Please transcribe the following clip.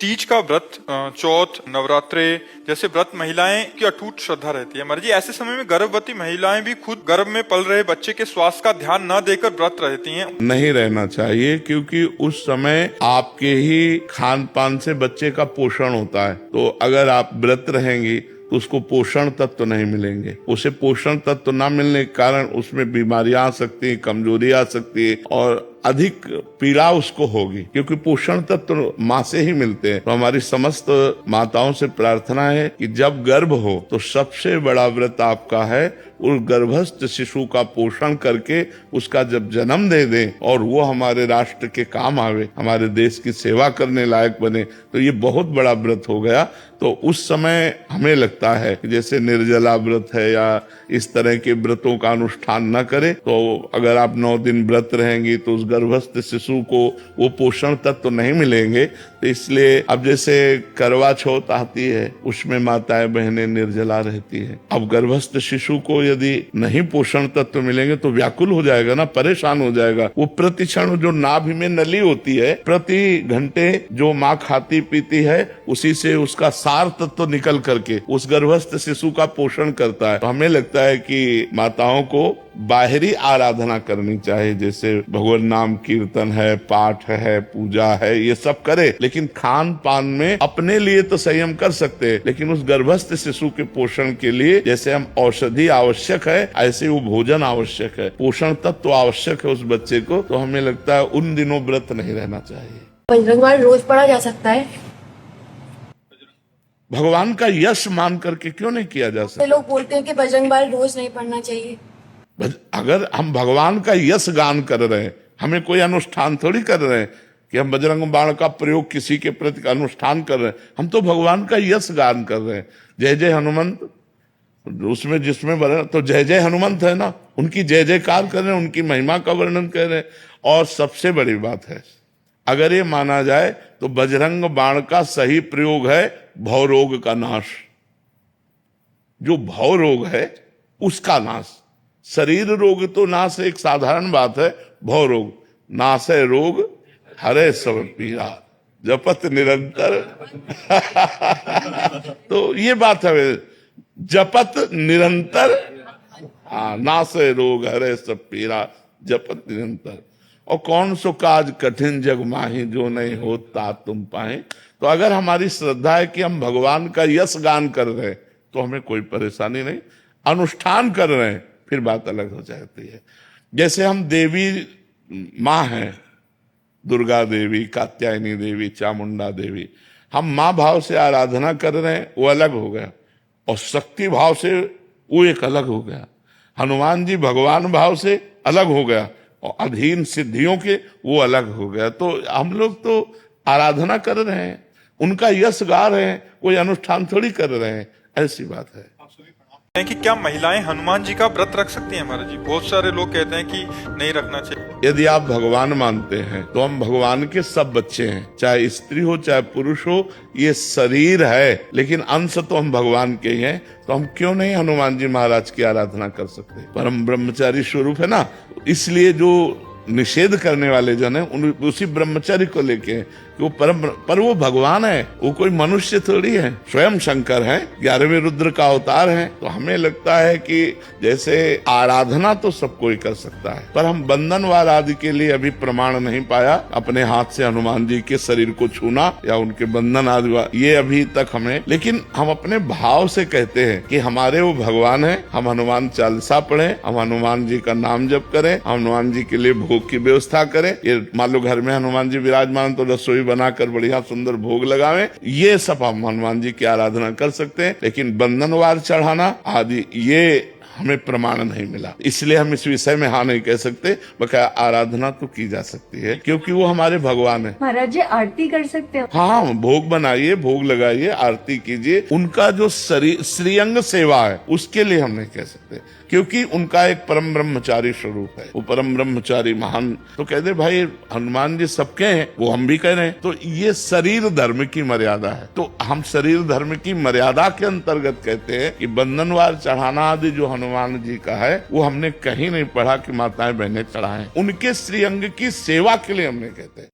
तीज का व्रत, चौथ, नवरात्रे जैसे व्रत महिलाएं की अटूट श्रद्धा रहती है। महाराज जी, ऐसे समय में गर्भवती महिलाएं भी खुद गर्भ में पल रहे बच्चे के स्वास्थ्य का ध्यान न देकर व्रत रहती हैं। नहीं रहना चाहिए, क्योंकि उस समय आपके ही खान पान से बच्चे का पोषण होता है। तो अगर आप व्रत रहेंगी तो उसको पोषण तत्व नहीं मिलेंगे। उसे पोषण तत्व ना मिलने के कारण उसमें बीमारियां आ सकती हैं, कमजोरी आ सकती है और अधिक पीड़ा उसको होगी, क्योंकि पोषण तत्व माँ से ही मिलते हैं। तो हमारी समस्त माताओं से प्रार्थना है कि जब गर्भ हो तो सबसे बड़ा व्रत आपका है उस गर्भस्थ शिशु का पोषण करके उसका जब जन्म दे दें और वो हमारे राष्ट्र के काम आवे, हमारे देश की सेवा करने लायक बने, तो ये बहुत बड़ा व्रत हो गया। तो उस समय हमें लगता है कि जैसे निर्जला व्रत है या इस तरह के व्रतों का अनुष्ठान न करें, तो अगर आप 9 दिन व्रत रहेंगी तो उस गर्भस्थ शिशु को वो पोषण तत्व तो नहीं मिलेंगे। तो इसलिए अब जैसे करवा चौथ आती है, उसमें माताएं बहनें निर्जला रहती है। अब गर्भस्थ शिशु को यदि नहीं पोषण तत्व तो मिलेंगे तो व्याकुल हो जाएगा ना, परेशान हो जाएगा। वो प्रति क्षण जो नाभि में नली होती है, प्रति घंटे जो माँ खाती पीती है उसी से उसका सार तत्व निकल करके उस गर्भस्थ शिशु का पोषण करता है। तो हमें लगता है कि माताओं को बाहरी आराधना करनी चाहिए, जैसे भगवान नाम कीर्तन है, पाठ है, पूजा है, ये सब करे, लेकिन खान पान में अपने लिए तो संयम कर सकते हैं, लेकिन उस गर्भस्थ शिशु के पोषण के लिए जैसे हम औषधि आवश्यक है, ऐसे वो भोजन आवश्यक है, पोषण तत्व तो आवश्यक है उस बच्चे को। तो हमें लगता है उन दिनों व्रत नहीं रहना चाहिए। बजरंगबाण रोज पढ़ा जा सकता है? भगवान का यश मान करके क्यों नहीं किया जा सकता? लोग बोलते हैं कि बजरंगबाण रोज नहीं पढ़ना चाहिए। अगर हम भगवान का यश गान कर रहे हैं, हमें कोई अनुष्ठान थोड़ी कर रहे हैं कि हम बजरंग बाण का प्रयोग किसी के प्रति अनुष्ठान कर रहे हैं, हम तो भगवान का यश गान कर रहे हैं। जय जय हनुमंत, उसमें जिसमें बने तो जय जय हनुमंत है ना, उनकी जय जयकार कर रहे हैं, उनकी महिमा का वर्णन कर रहे हैं। और सबसे बड़ी बात है, अगर ये माना जाए तो बजरंग बाण का सही प्रयोग है भव रोग का नाश। जो भव रोग है उसका नाश। शरीर रोग तो नाश एक साधारण बात है, भव रोग नाश है रोग हरे सब पीरा जपत निरंतर तो ये बात है, जपत निरंतर, नाश है रोग हरे सब पीरा जपत निरंतर। और कौन सो काज कठिन जग माही जो नहीं होता तुम पाए। तो अगर हमारी श्रद्धा है कि हम भगवान का यश गान कर रहे हैं तो हमें कोई परेशानी नहीं, अनुष्ठान कर रहे हैं फिर बात अलग हो जाती है। जैसे हम देवी माँ हैं, दुर्गा देवी, कात्यायनी देवी, चामुंडा देवी, हम माँ भाव से आराधना कर रहे हैं, वो अलग हो गया, और शक्ति भाव से वो एक अलग हो गया। हनुमान जी भगवान भाव से अलग हो गया और अधीन सिद्धियों के वो अलग हो गया। तो हम लोग तो आराधना कर रहे हैं, उनका यश गा रहे हैं, कोई अनुष्ठान थोड़ी कर रहे हैं, ऐसी बात है। कि क्या महिलाएं हनुमान जी का व्रत रख सकती हैं? महाराज जी, बहुत सारे लोग कहते हैं कि नहीं रखना चाहिए। यदि आप भगवान मानते हैं तो हम भगवान के सब बच्चे हैं, चाहे स्त्री हो चाहे पुरुष हो, ये शरीर है लेकिन अंश तो हम भगवान के ही हैं। तो हम क्यों नहीं हनुमान जी महाराज की आराधना कर सकते? परम ब्रह्मचारी स्वरूप है ना, इसलिए जो निषेध करने वाले जन है उसी ब्रह्मचर्य को लेके हैं कि वो पर वो भगवान है, वो कोई मनुष्य थोड़ी है, स्वयं शंकर है, 11वें रुद्र का अवतार है। तो हमें लगता है कि जैसे आराधना तो सब कोई कर सकता है, पर हम बंधनवार आदि के लिए अभी प्रमाण नहीं पाया अपने हाथ से हनुमान जी के शरीर को छूना या उनके बंधन आदि, ये अभी तक हमें। लेकिन हम अपने भाव से कहते हैं कि हमारे वो भगवान है, हम हनुमान चालीसा पढ़े, हम हनुमान जी का नाम जप करें, हनुमान जी के लिए भोग की व्यवस्था करें। ये मान लो घर में हनुमान जी विराजमान तो रसोई बनाकर बढ़िया सुंदर भोग लगावें, ये सब हम हनुमान जी की आराधना कर सकते हैं। लेकिन बंधनवार चढ़ाना आदि ये हमें प्रमाण नहीं मिला, इसलिए हम इस विषय में हाँ नहीं कह सकते। बकाया आराधना तो की जा सकती है क्योंकि वो हमारे भगवान है। महाराज जी, आरती कर सकते हो? हाँ, भोग बनाइए, भोग लगाइए, आरती कीजिए। उनका जो श्रीअंग सेवा है उसके लिए हम नहीं कह सकते, क्योंकि उनका एक परम ब्रह्मचारी स्वरूप है, वो परम ब्रह्मचारी महान। तो कहते भाई हनुमान जी सबके हैं, वो हम भी कह रहे हैं। तो ये शरीर धर्म की मर्यादा है, तो हम शरीर धर्म की मर्यादा के अंतर्गत कहते हैं कि बंधनवार चढ़ाना आदि जो हनुमान जी का है वो हमने कहीं नहीं पढ़ा कि माताएं बहनें चढ़ाएं। उनके श्रीअंग की सेवा के लिए हमने कहते हैं।